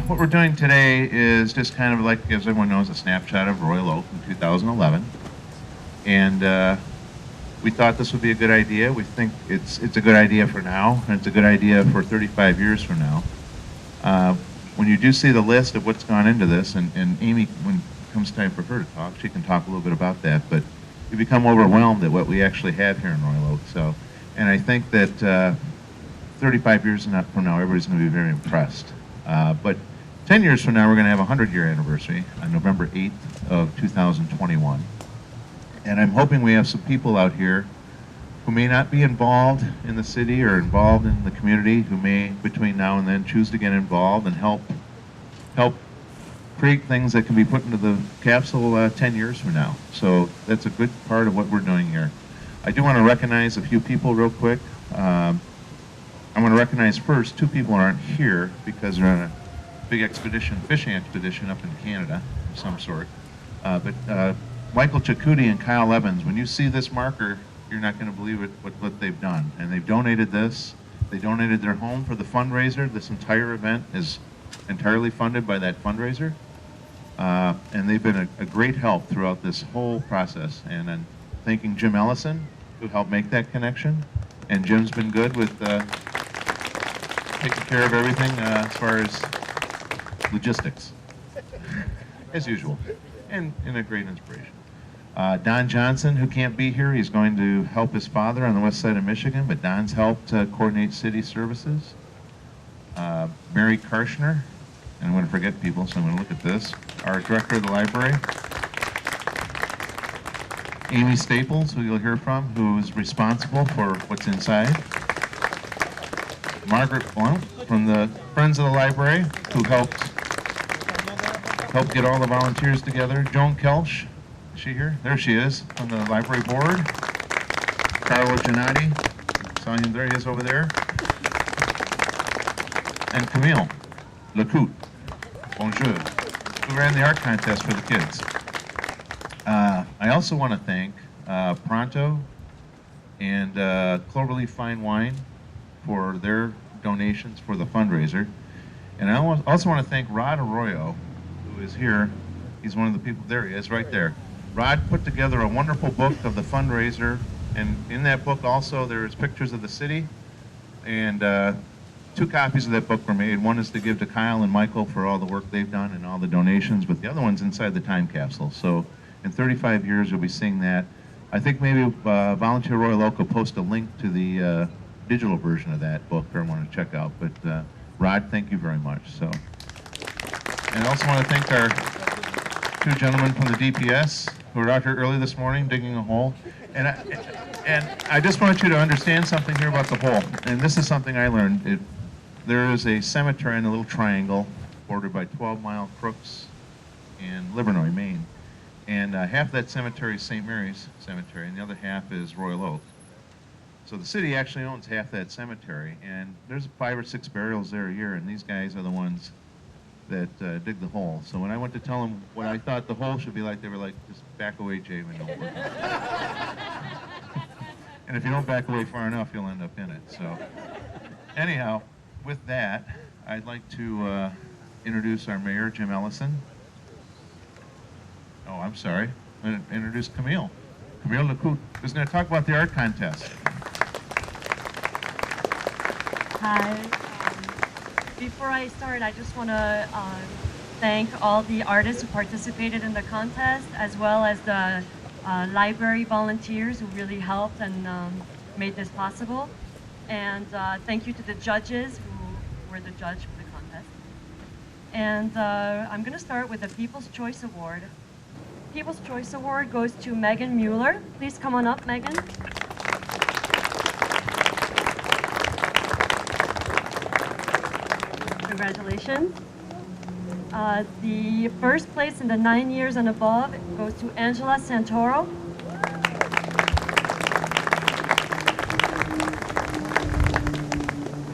what we're doing today is just kind of like, as everyone knows, a snapshot of Royal Oak in 2011. And we thought this would be a good idea. We think it's a good idea for now, and it's a good idea for 35 years from now. When you do see the list of what's gone into this, and Amy, when it comes time for her to talk, she can talk a little bit about that, but you become overwhelmed at what we actually have here in Royal Oak. So, and I think that 35 years from now, everybody's going to be very impressed. But 10 years from now, we're going to have a 100-year anniversary on November 8th of 2021. And I'm hoping we have some people out here who may not be involved in the city or involved in the community, who may, between now and then, choose to get involved and help create things that can be put into the capsule 10 years from now. So that's a good part of what we're doing here. I do want to recognize a few people real quick. I want to recognize first two people who aren't here because they're on a big expedition, fishing expedition up in Canada of some sort. But Michael Chakuti and Kyle Evans, when you see this marker, you're not going to believe what they've done. And they've donated this. They donated their home for the fundraiser. This entire event is entirely funded by that fundraiser. And they've been a great help throughout this whole process. And I'm thanking Jim Ellison, who helped make that connection. And Jim's been good with taking care of everything as far as logistics, as usual, and a great inspiration. Don Johnson, who can't be here, he's going to help his father on the west side of Michigan, but Don's helped coordinate city services. Mary Karshner, and I'm going to forget people, so I'm going to look at this, our director of the library. Amy Staples, who you'll hear from, who is responsible for what's inside. Margaret Blount from the Friends of the Library, who helped get all the volunteers together. Joan Kelch, is she here? There she is, from the library board. Carlo Giannotti, saw him there, he is over there. And Camille Lecoute, bonjour, who ran the art contest for the kids. I also want to thank Pronto and Cloverleaf Fine Wine for their donations for the fundraiser. And I also want to thank Rod Arroyo, who is here. He's one of the people, there he is, right there. Rod put together a wonderful book of the fundraiser, and in that book also there's pictures of the city, and 2 copies of that book were made. One is to give to Kyle and Michael for all the work they've done and all the donations, but the other one's inside the time capsule. So in 35 years you'll be seeing that. I think maybe Volunteer Royal Oak will post a link to the digital version of that book for everyone to check out. But Rod, thank you very much. So, and I also want to thank our 2 gentlemen from the DPS who were out here early this morning digging a hole. And I just want you to understand something here about the hole. And this is something I learned. There is a cemetery in a little triangle bordered by 12-mile crooks in Livernois, Maine. And half of that cemetery is St. Mary's Cemetery, and the other half is Royal Oak. So the city actually owns half that cemetery, and there's 5 or 6 burials there a year, and these guys are the ones that dig the hole. So when I went to tell them what I thought the hole should be like, they were like, just back away, Jay, we don't work. And if you don't back away far enough, you'll end up in it. So anyhow, with that, I'd like to introduce our mayor, Jim Ellison. Oh, I'm sorry. I'm going to introduce Camille Lecoute, who's going to talk about the art contest. Hi. Before I start, I just want to thank all the artists who participated in the contest, as well as the library volunteers who really helped and made this possible. And thank you to the judges who were the judge for the contest. And I'm going to start with the People's Choice Award. People's Choice Award goes to Megan Mueller. Please come on up, Megan. Congratulations. The first place in the 9 years and above goes to Angela Santoro.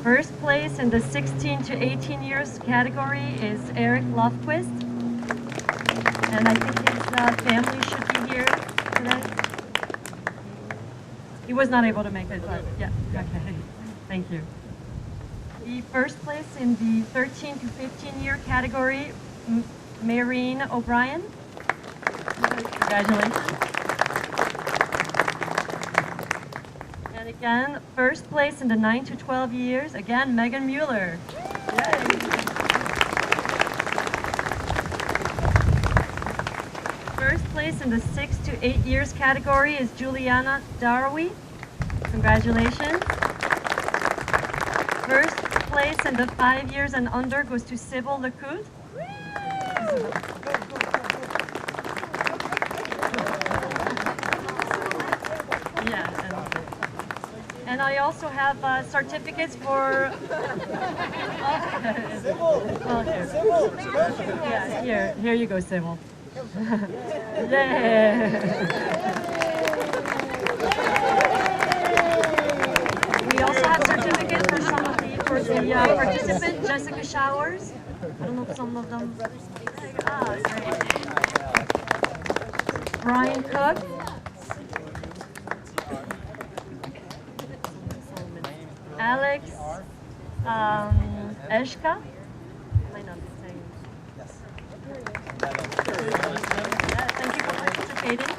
First place in the 16 to 18 years category is Eric Lofquist. And I think his family should be here today. He was not able to make it, but yeah, okay. Thank you. The first place in the 13 to 15 year category, Maureen O'Brien. Congratulations. And again, first place in the 9 to 12 years, again, Megan Mueller. Yay. First place in the 6 to 8 years category is Juliana Darwi. Congratulations. First place in the 5 years and under goes to Sybil Lecoute. Yeah, and I also have certificates for. Yeah, here you go, Sybil. Yeah. We also have certificates for some of the participant, Jessica Showers. I don't know if some of them. Great. Brian Cook. Alex Eshka. Am I not saying? Yes. Thank you for participating.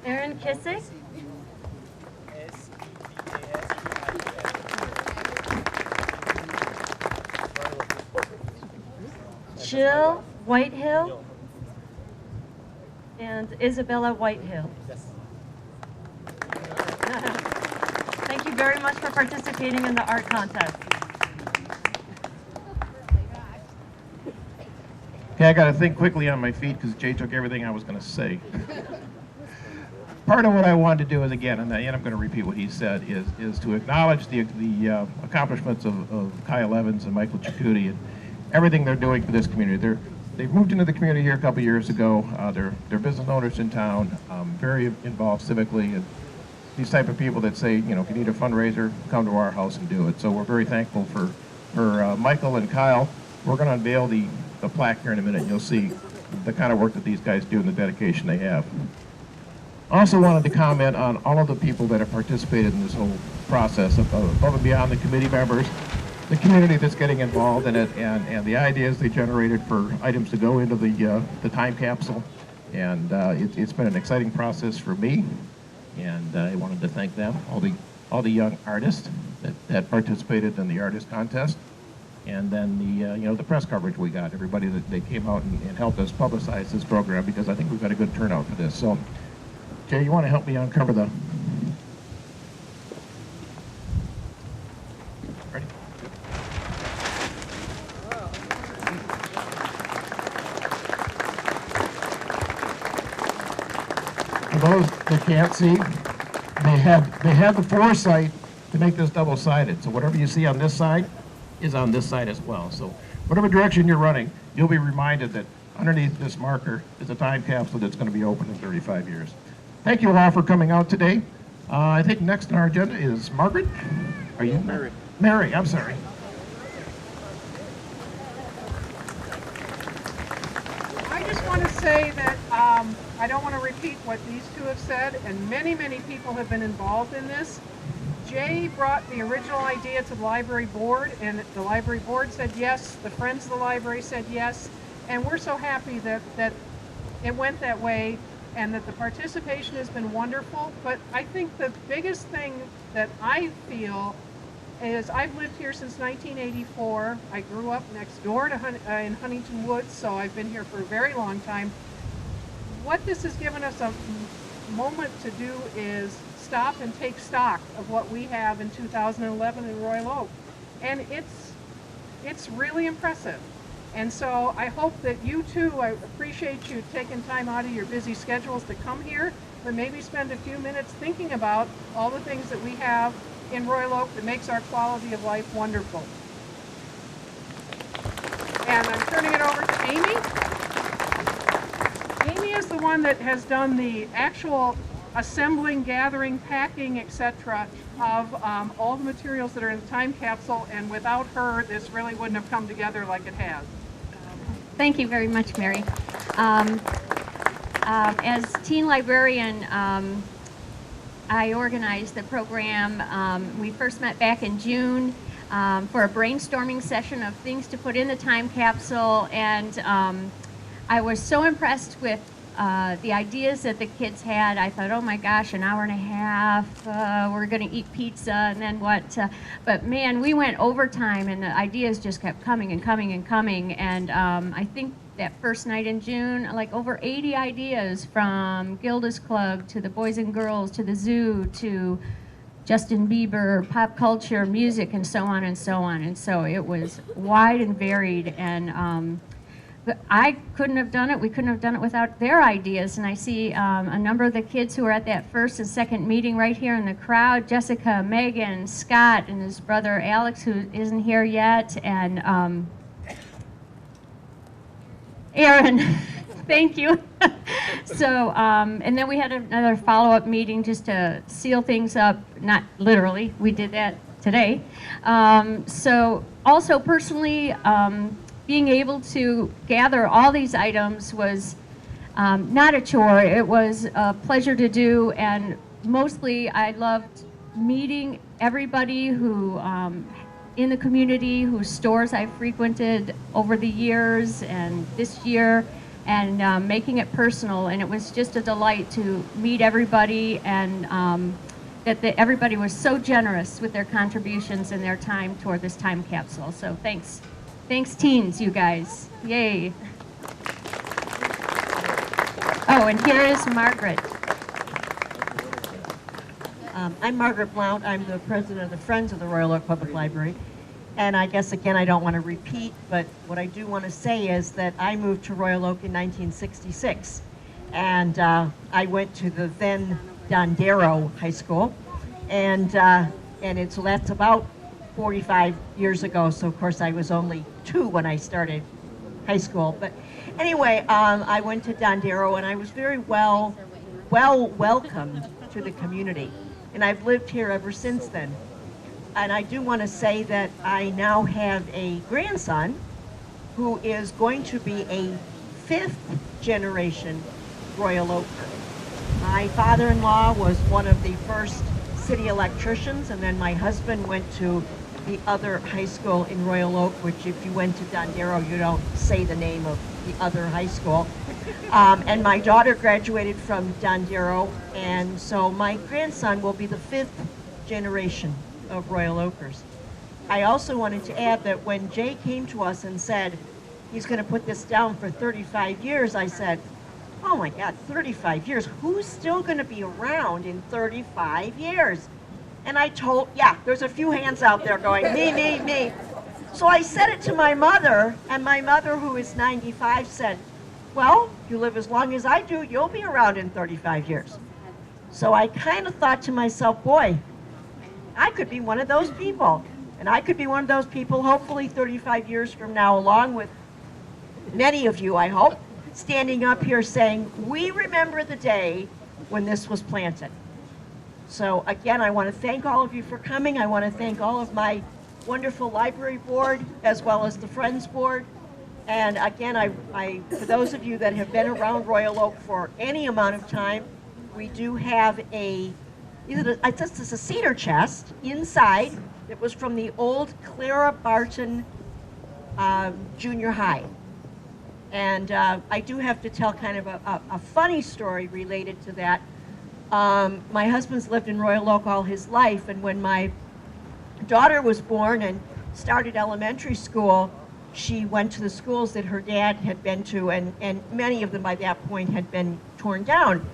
Aaron Kissick. Jill Whitehill and Isabella Whitehill. Thank you very much for participating in the art contest. Okay, I got to think quickly on my feet because Jay took everything I was going to say. Part of what I wanted to do is, again, and I'm going to repeat what he said, is to acknowledge the accomplishments of Kyle Evans and Michael Cicutti and everything they're doing for this community. They've moved into the community here a couple years ago. They're business owners in town, very involved civically, and these type of people that say, you know, if you need a fundraiser, come to our house and do it. So we're very thankful for Michael and Kyle. We're going to unveil the plaque here in a minute, and you'll see the kind of work that these guys do and the dedication they have. Also wanted to comment on all of the people that have participated in this whole process, above and beyond the committee members, the community that's getting involved in it, and the ideas they generated for items to go into the time capsule. And it's been an exciting process for me, and I wanted to thank them, all the young artists that participated in the artist contest, and then the press coverage we got, everybody that came out and helped us publicize this program, because I think we've got a good turnout for this. So, Jay, you want to help me uncover the... Ready? For those that can't see, they had the foresight to make this double-sided. So whatever you see on this side is on this side as well. So whatever direction you're running, you'll be reminded that underneath this marker is a time capsule that's going to be open in 35 years. Thank you all for coming out today. I think next on our agenda is Margaret. Are you? Mary. Mary, I'm sorry. I just want to say that I don't want to repeat what these two have said, and many, many people have been involved in this. Jay brought the original idea to the library board, and the library board said yes. The Friends of the Library said yes, and we're so happy that it went that way, and that the participation has been wonderful. But I think the biggest thing that I feel is I've lived here since 1984. I grew up next door to in Huntington Woods, so I've been here for a very long time. What this has given us a moment to do is stop and take stock of what we have in 2011 in Royal Oak. And it's really impressive. And so I hope that you too, I appreciate you taking time out of your busy schedules to come here, or maybe spend a few minutes thinking about all the things that we have in Royal Oak that makes our quality of life wonderful. And I'm turning it over to Amy. Amy is the one that has done the actual assembling, gathering, packing, etc. of all the materials that are in the time capsule, and without her, this really wouldn't have come together like it has. Thank you very much, Mary. As teen librarian, I organized the program. We first met back in June for a brainstorming session of things to put in the time capsule, and I was so impressed with the ideas that the kids had. I thought, oh my gosh, an hour and a half, we're going to eat pizza, and then what? But man, we went overtime, and the ideas just kept coming and coming and coming, and I think that first night in June, like over 80 ideas, from Gilda's Club to the Boys and Girls to the zoo to Justin Bieber, pop culture, music, and so on and so on. And so it was wide and varied, and I couldn't have done it. We couldn't have done it without their ideas. And I see a number of the kids who were at that first and second meeting right here in the crowd: Jessica, Megan, Scott, and his brother Alex, who isn't here yet, and Aaron. Thank you. So, and then we had another follow-up meeting just to seal things up. Not literally, we did that today. So also personally, being able to gather all these items was not a chore. It was a pleasure to do, and mostly I loved meeting everybody who in the community, whose stores I frequented over the years and this year, and making it personal. And it was just a delight to meet everybody, and that everybody was so generous with their contributions and their time toward this time capsule. So thanks. Thanks, teens, you guys. Yay. Oh, and here is Margaret. I'm Margaret Blount. I'm the president of the Friends of the Royal Oak Public Library. And I guess, again, I don't want to repeat, but what I do want to say is that I moved to Royal Oak in 1966. And I went to the then Dondero High School. And so that's about 45 years ago. So, of course, I was only 2 when I started high school. But anyway, I went to Dondero, and I was very well welcomed to the community. And I've lived here ever since then. And I do want to say that I now have a grandson who is going to be a 5th generation Royal Oaker. My father-in-law was one of the first city electricians, and then my husband went to the other high school in Royal Oak, which if you went to Dondero, you don't say the name of the other high school. And my daughter graduated from Dondero, and so my grandson will be the 5th generation of Royal Oakers. I also wanted to add that when Jay came to us and said he's going to put this down for 35 years, I said, oh my God, 35 years? Who's still going to be around in 35 years? And I told, yeah, there's a few hands out there going, me. So I said it to my mother, and my mother, who is 95, said, well, you live as long as I do, you'll be around in 35 years. So I kind of thought to myself, boy, I could be one of those people. And I could be one of those people, hopefully 35 years from now, along with many of you, I hope, standing up here saying, we remember the day when this was planted. So again, I want to thank all of you for coming. I want to thank all of my wonderful library board, as well as the Friends Board. And again, I for those of you that have been around Royal Oak for any amount of time, we do have it's a cedar chest inside. It was from the old Clara Barton Junior High. And I do have to tell kind of a funny story related to that. My husband's lived in Royal Oak all his life, and when my daughter was born and started elementary school, she went to the schools that her dad had been to, and many of them by that point had been torn down.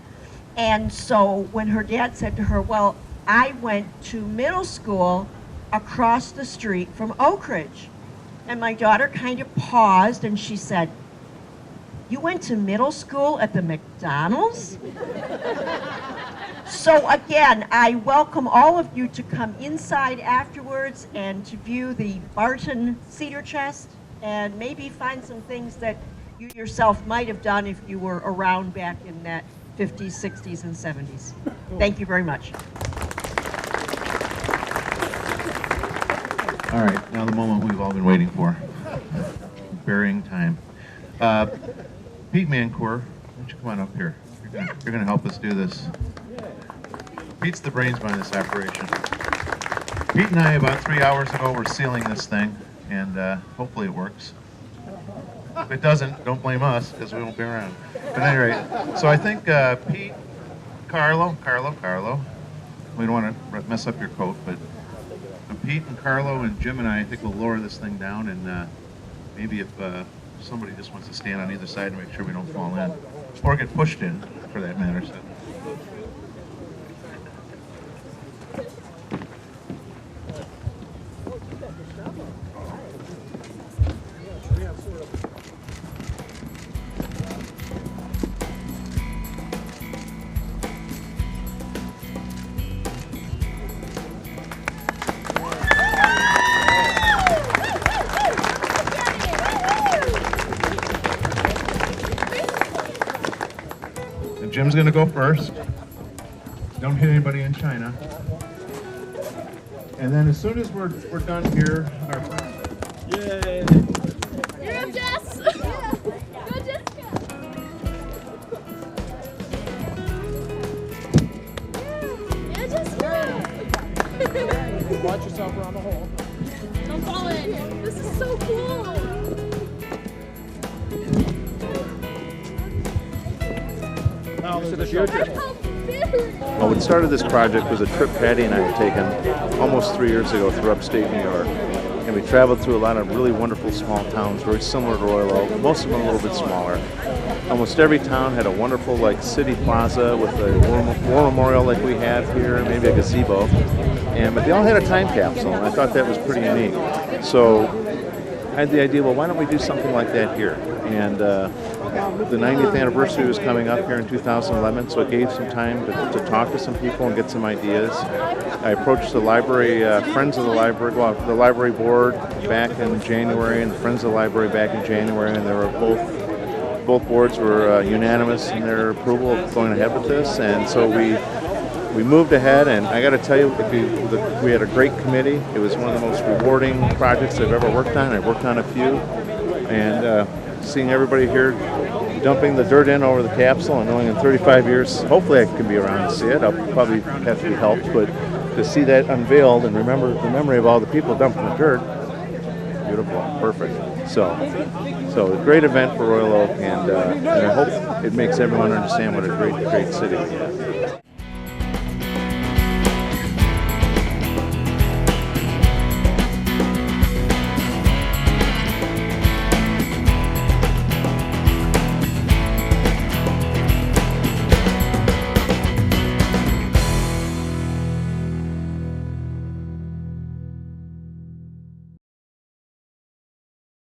And so when her dad said to her, well, I went to middle school across the street from Oak Ridge. And my daughter kind of paused, and she said, you went to middle school at the McDonald's? So again, I welcome all of you to come inside afterwards and to view the Barton cedar chest and maybe find some things that you yourself might have done if you were around back in that 50s, 60s, and 70s. Thank you very much. All right, now the moment we've all been waiting for. Burying time. Pete Mancourt, why don't you come on up here? You're gonna help us do this. Pete's the brains behind this operation. Pete and I, about 3 hours ago, were sealing this thing, and hopefully it works. If it doesn't, don't blame us, because we won't be around. But anyway, so I think Pete, Carlo, we don't want to mess up your coat, but Pete and Carlo and Jim and I think we'll lower this thing down, and maybe if somebody just wants to stand on either side to make sure we don't fall in, or get pushed in, for that matter. So. Jim's going to go first. Don't hit anybody in China. And then as soon as we're done here, Yay! You're Jess! Go Jessica! Yeah, Jessica! Watch yourself around the hole. Don't fall in. This is so cool! Well, what started this project was a trip Patty and I had taken almost 3 years ago through upstate New York. And we traveled through a lot of really wonderful small towns, very similar to Royal Oak, most of them a little bit smaller. Almost every town had a wonderful city plaza with a war memorial like we have here, maybe a gazebo. But they all had a time capsule, and I thought that was pretty unique. So I had the idea, well, why don't we do something like that here? And the 90th anniversary was coming up here in 2011, so it gave some time to talk to some people and get some ideas. I approached the library, friends of the library, well, the library board back in January, and the friends of the library back in January, and they were both boards were unanimous in their approval of going ahead with this, and so we moved ahead, and I got to tell you, we had a great committee. It was one of the most rewarding projects I've ever worked on. I've worked on a few, and seeing everybody here dumping the dirt in over the capsule, and knowing in 35 years, hopefully I can be around to see it. I'll probably have to be helped, but to see that unveiled and remember the memory of all the people dumping the dirt, beautiful, perfect. So a great event for Royal Oak, and I hope it makes everyone understand what a great city we have.